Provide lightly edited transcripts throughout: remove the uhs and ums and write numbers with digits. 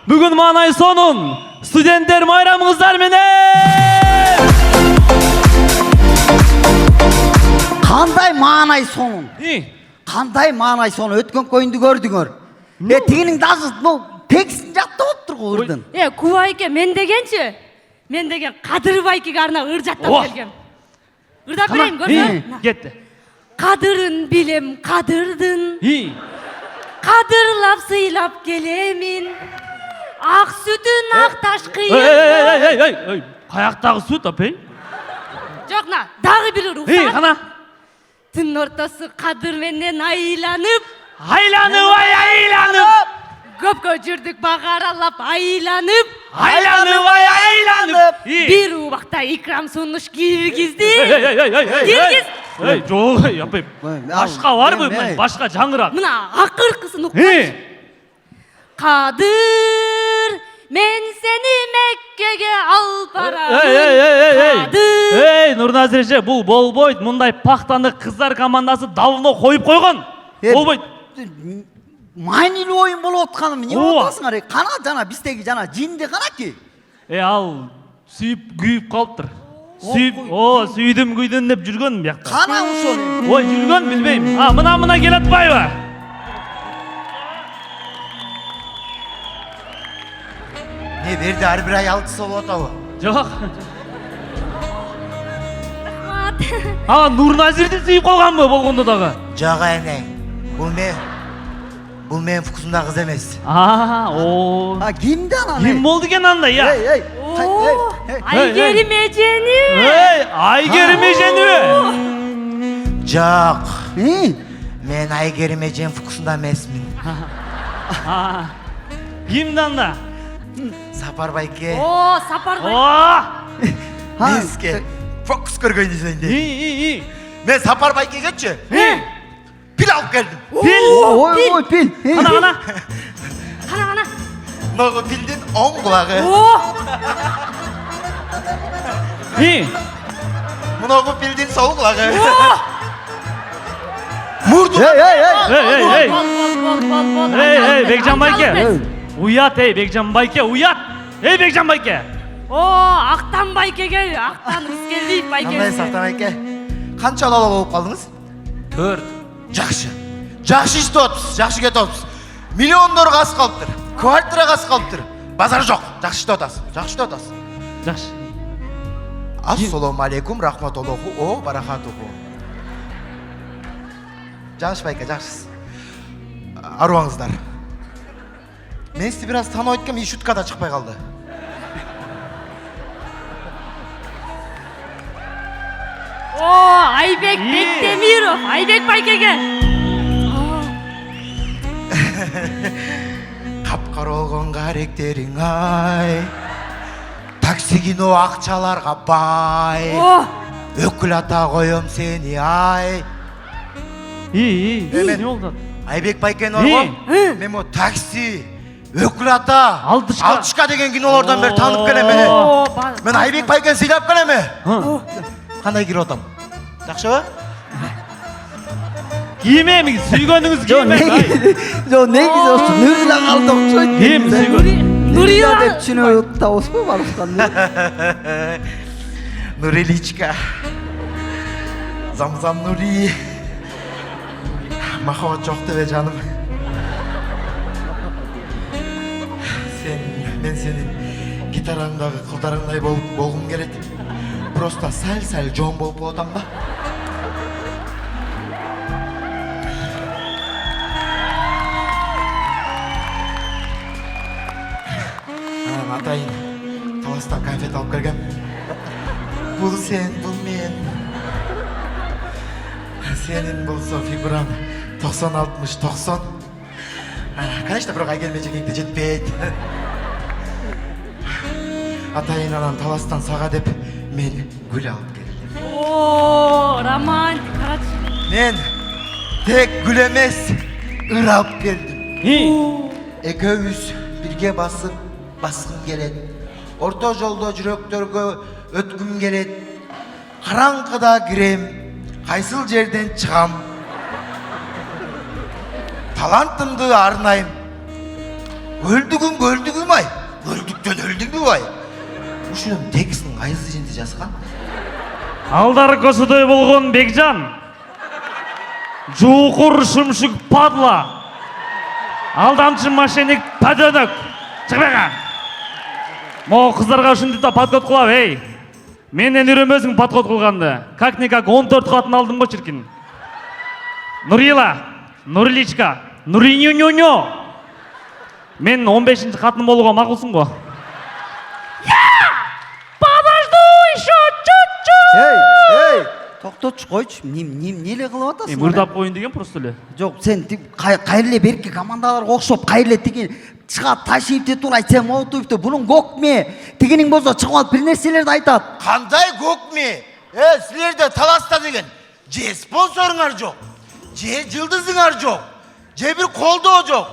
Бүгін Маанай сонун студенттер майрамыңыздар менен. Қандай Маанай сонун? Қандай Маанай сонун? Өткен көйінді көрдіңөр. Тегінің даже текстін жаттап отыр ғой ырдын. Кубайке мен дегенші. Мен деген Қадырбайкеге арнап ыр жаттап келгем. Ырдап берейін көрсін. Кетті. Қадырын білем қадырдың. Қадырлап сыйлап келемін. Ақ сүтін ақ таш қиын. Қаяқтағы сүт апай? Жоқ, дағы бір рұқсат. Қана? Түн ортасы қадырменен айланып. Айланып. Көпкө жүрдік бағаралап айланып. Айланып. Bir убақта икрам сұныш киргизди. Жоқ, апай. Башқа бар бұл, башқа жаңғырақ. Мына ақырқысын ұқпашы. Қадыр, мен сені Меккеге алып барамын. Қадыр. Нұрназир же, бұл болбойд. Мұндай пақтаны қыздар командасы давно қойып қойған. Болбойд. Майнил ойын болып отқаным, не отасыңар? Қана жана, біздегі жана, жинде қана ки? Ал, сүйіп, күйіп қалыптыр. Сүйдім, күйдім деп жүргенім яқта. Қана ұшын? Ой, жүрген білмейм. Мына келет байба. Не берді, әрбір ай 6 сол отауы? Жоқ. Нұрназирді сүйіп қалған ба болғанда дағы? Жоқ әне, бұл мен фукусында қыз емес. Кимді ананы? Ким болды кен анда, я? Айгерім ежені. Айгерім ежені. Жоқ. Мен Айгерім ежен фукусында емесмін. Кимді анда? Сапарбайке. Сапарбайке. Бізге фокус көрген десейінде. Мен Сапарбайке кетші. Пил алып келдім. Ой, пил. Қана. Мұғы пилдің оң құлағы. Мұғы пилдің сол құлағы. Мұрды. Бекжан Байке. Уят, Бекжан Байке, уят. Бекжан Байке. Ақтан Байкеге, ақтан Рыскелдиев Байке. Қандай сақтан Байке? Қанша алалы болып қалдыңыз? 4. Жақшы. Жақшы ішті отпыз, жақшы кет отпыз. Миллиондарға ас қалыптыр, квартираға ас қалыптыр. Базар жоқ, жақшы ішті отасыз, жақшы ішті отасыз. Жақшы. Ассаламу алейкум, рахматуллаху, барахатуху. Жақшы Байке, жақшысыз. Аруаңыздар. Мен сізді біраз танып өткем, еш шуткада шықпай қалды. Айбек Бектемиров, Айбек Байкеге. Қап-қара олған қаректерің ай, такси кино ақчаларға бай, өкіл ата қойым сені ай. Не олды? Айбек Байкен орғым, мен о такси, өкіл ата, алтышқа деген кинолардан бері танып келеме. Мен Айбек Байкен сыйлап келеме. Қандай кері отам? Жақшы ба? Киемем, сүйгеніңіз киемем. Жоқ, негіз осы нүрілі қалды оқшайды. Кием сүйген. Нүрілі деп түсініп тауыс ба бар ұсқан? Нұриличка, замзам Нұри, махаббат жоқ деп жаным. Мен сенің гитараңдағы қылдарыңдай болғым келеді. Просто сәл-сәл жон болып отам ба? Атайын, таластан конфет алып келгем. Бұл сен, бұл мен. Сенің болса фигурам 90-60-90. Конечно, бірақ әйгелмежегеңді жетпейді. Атайын анан таластан саға деп мен гүл алып келдім. Романтик. Мен тек гүл емес, ыр алып келдім. Екеуіз бірге басқым келеді. Орта жолда жүректерге өткім келеді. Қараңғыда кірем, қайсыл жерден шығам. Талантымды арнайым. Өлдігім ай. түшүнөм, текстин кайсы жерде жазган? Алдар көсөдөй болгон Бекжан. Жуукур шумшук падла. Алдамчы мошенник падөнөк. Чыгбага. Могу кыздарга ушундай подход кылам, эй. Менден үйрөнбөсүң подход кылганды. Как-никак 14 катын алдым го чиркин. Нурила, Нуриличка, Нуриню-ню-ню. Мен 15-ші қатын болуға мақұлсың ғой. Подожду еще чуть-чуть. Ей, тоқтотшы қойшы, неле қылып атасың? Мұрдап қойын деген просто эле. Жоқ, сен қайырле берке командаларға оқшоп, қайырле деген шыға ташиипте турай, сен моутуипте, бұның көкме, тегенің болса шығып алып бір нәрселерді айтады. Қандай көкме? Сілерде таласта деген, же спонсорыңар жоқ, же жылдызыңар жоқ, же бір қолдоо жоқ.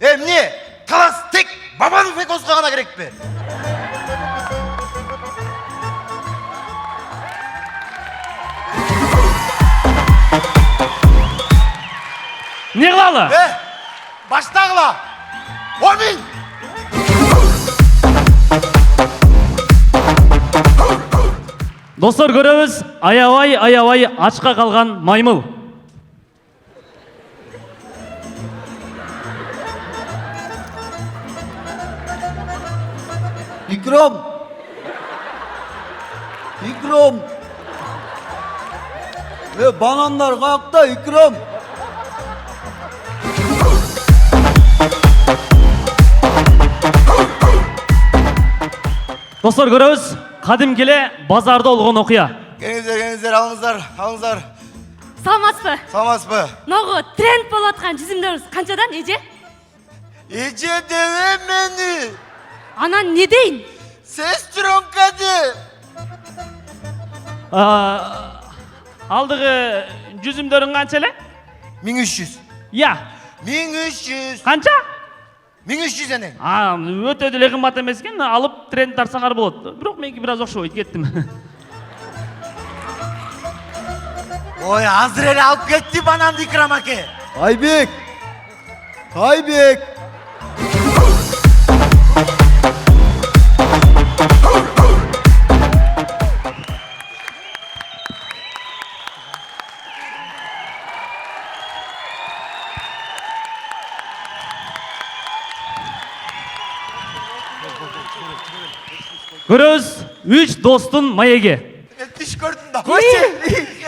Міне, талас тек Бабанов Экосқа ғана керек пе? Не қылалы? Баштағыла! Омин! Достар, көрөбүз, аябай ачка калган маймыл. Икрам! Банандар қақта, Икрам! Достар, көрөбүз, кадим келе базарда болгон окуя. Келіңіздер, алыңыздар. Саламатсызбы? Ногу тренд болуп аткан жүзүмдөрүңүз канчадан, эже? Эже деве мени! Анан не дейин? Сестренка де! Алдыгы жүзүмдөрүң канча эле? 1300. Я. 1300. Канча? 1300 эне. Өтө деле кымбат эмес экен, алып тренд тартсаңар болот. Бирок меники бир аз окшобойт, кеттим. Ой, азыр эле алып кетти бананды Икрам аке. Айбек! Көрөбүз, 3 достун маеги. Түш көрдүм да.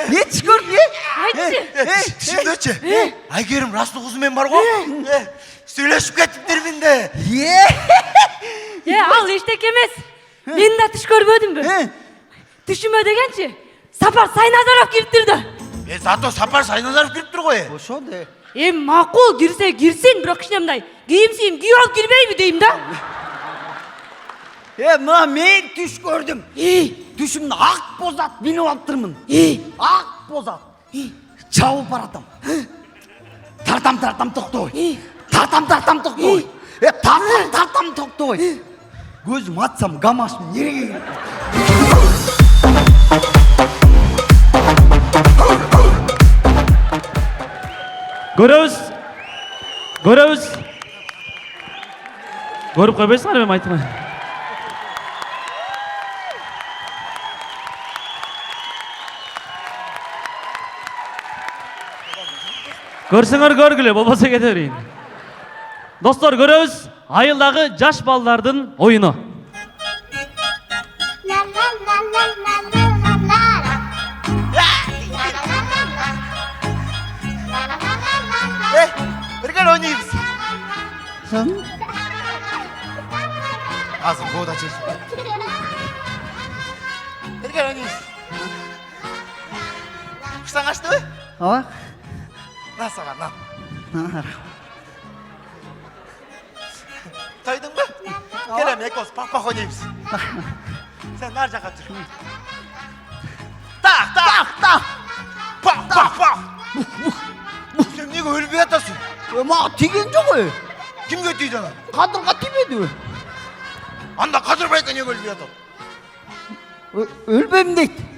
Не түш көрдің, Айтчы. Түшүндөчү. Айгерим Расул кызымен бар го. Сүйлөшүп кеттиптирмин де. Ал эчтеке эмес. Мен да түш көрбөдүмбү? Түшүмө дегенчи, Сапар Сайназаров кириптирди. Зато Сапар Сайназаров кириптир го. Ошо де. Макул, кирсе кирсин, бирок кичине мындай кийим кийип алып кирбейби дейм да. Мына мен түш көрдім. Түшімді ақ бозат миніп алыптырмын. Ақ бозат. Чауып баратам. Тартам тоқтой. Тартам тоқтой. Тартам тоқтой. Көзім атсам гамашым нереге. Көрөбүз. Көрүп койбойсуңар, мен айтмайм. Көрсөңөр көргүлө, болбосо кете берейин. Достор, көрөбүз, айылдагы жаш балдардын оюну. Бирге ойнойбуз. Азыр года чечип. Бирге ойнойбуз. Куштан качтыбы? Ооба. Насаға, на. Тойдың ба? Келем, Экос, пақ-пақ ойнайбыз. Сен нар жаққа тұр. Тақ! Пақ! Сен неге өлбей атасың? Маға тиген жоқ ой. Кімге тиді ана? Қадырға тимеді. Анда Қадыр байқа неге өлбей атады? Өлбейм дейді.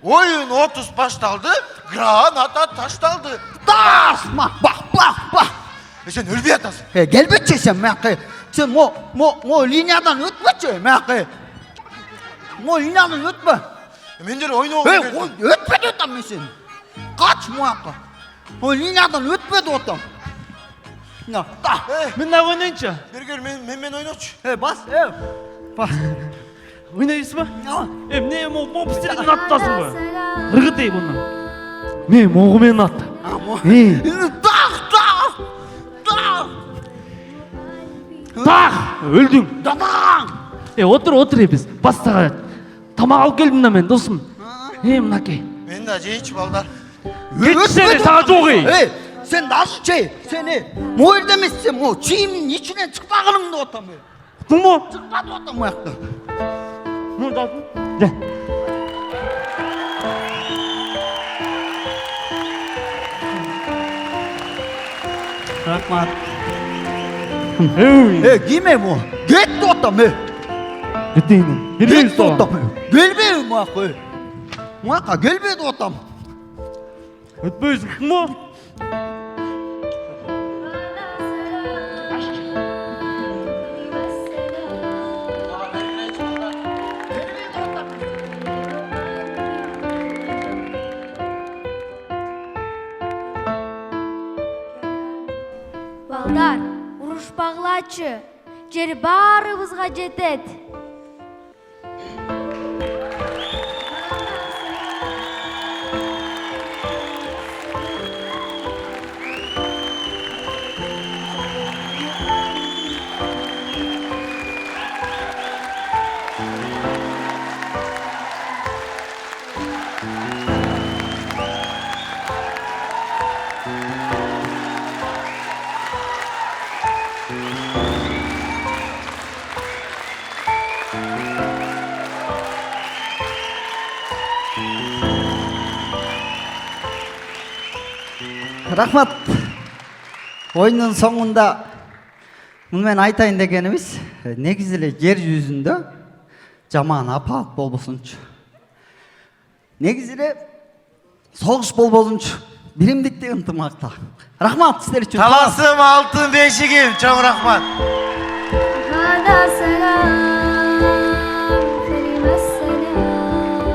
Ойын 30 башталды, граната ташталды. Тасма! Бақ! Сен өлбей атасың. Келбетші сен мәқи. Сен мо линиядан өтпетші мәқи. О, линиядан өтпе. Мен деле ойноп Ей, өтпе деп атам мен сені. Қач мұяққа. О, линиядан өтпе деп атам. На, та. Мен дағы ойнайыншы. Бергер мен ойночу. Бас, бас. Ойнайсыз ба? А, Міне мо пістерден аттасың ба? Ырғыт ей бұнан. Мен моғымен атты. Тақ. Тақ! Өлдің. Дадаң. Отыр біз. Бастаға тамақ алып келдім да мен, досым. Мынакей. Мен да жейінші балдар. Кетші саға жоқ ей. Ей, сен даже чей, сені мойыр демес, сен мо чиімнің ішінен шықпағының деп атам. Тұң мо? Шықпа деп атам мұяқта. Де. Рахмат. Киме му? Кет деп атам. Кетейін. Кет деп атам. Келбе мұяққа. Мұяққа келбе деп атам. Өтпейсің тұң мо? Балдар, ұрышпағылачы, жер барыбызға жетет. Рахмат. Ойынның соңында мұнымен айтайын дегеніміз, негізілі жер жүзінде жаман апат болбосунчу. Негізілі соғыш болбосунчу. Биримдикте ынтымакта. Рахмат сіздер үшін. Таласым алтын бешігім, чоң рахмат. Ғадасы